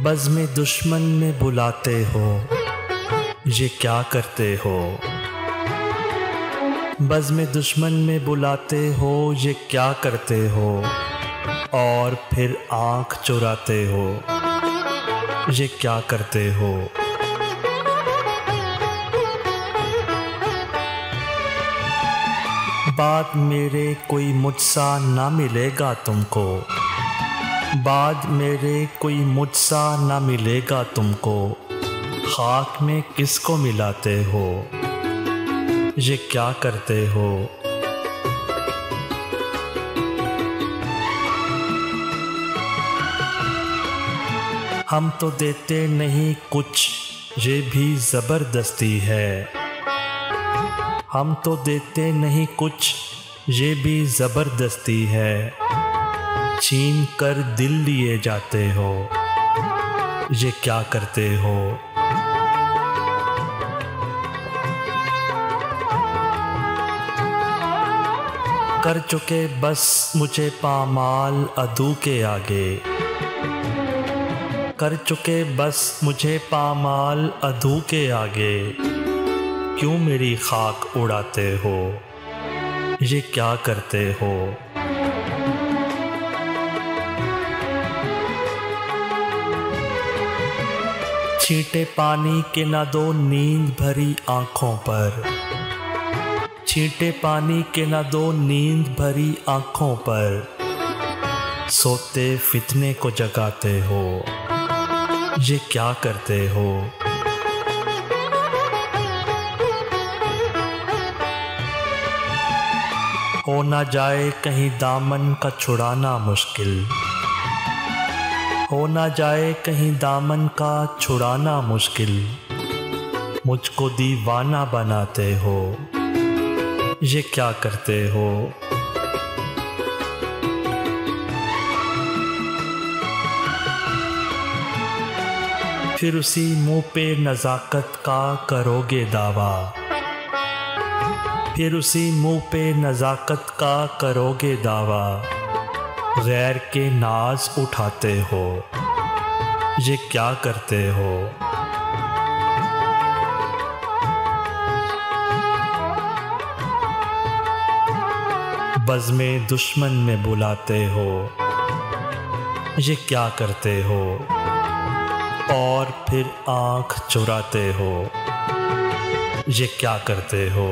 बज़्म दुश्मन में बुलाते हो, ये क्या करते हो। बज़्म दुश्मन में बुलाते हो, ये क्या करते हो। और फिर आँख चुराते हो, ये क्या करते हो। बाद मेरे कोई मुझसा ना मिलेगा तुमको, बाद मेरे कोई मुझसा ना मिलेगा तुमको। खाक में किसको मिलाते हो, ये क्या करते हो। हम तो देते नहीं कुछ, ये भी ज़बरदस्ती है। हम तो देते नहीं कुछ, ये भी ज़बरदस्ती है। छीन कर दिल लिए जाते हो, ये क्या करते हो। कर चुके बस मुझे पामाल अदू के आगे। कर चुके बस मुझे पामाल अदू के आगे। क्यों मेरी खाक उड़ाते हो, ये क्या करते हो। छींटे पानी के ना दो नींद भरी आँखों पर। छींटे पानी के ना दो नींद भरी आँखों पर। सोते फितने को जगाते हो, ये क्या करते हो। हो ना जाए कहीं दामन का छुड़ाना मुश्किल। हो ना जाए कहीं दामन का छुड़ाना मुश्किल। मुझको दीवाना बनाते हो, ये क्या करते हो। फिर उसी मुंह पे नज़ाकत का करोगे दावा। फिर उसी मुंह पे नज़ाकत का करोगे दावा। गैर के नाज उठाते हो, ये क्या करते हो। बज़्म दुश्मन में बुलाते हो, ये क्या करते हो। और फिर आँख चुराते हो, ये क्या करते हो।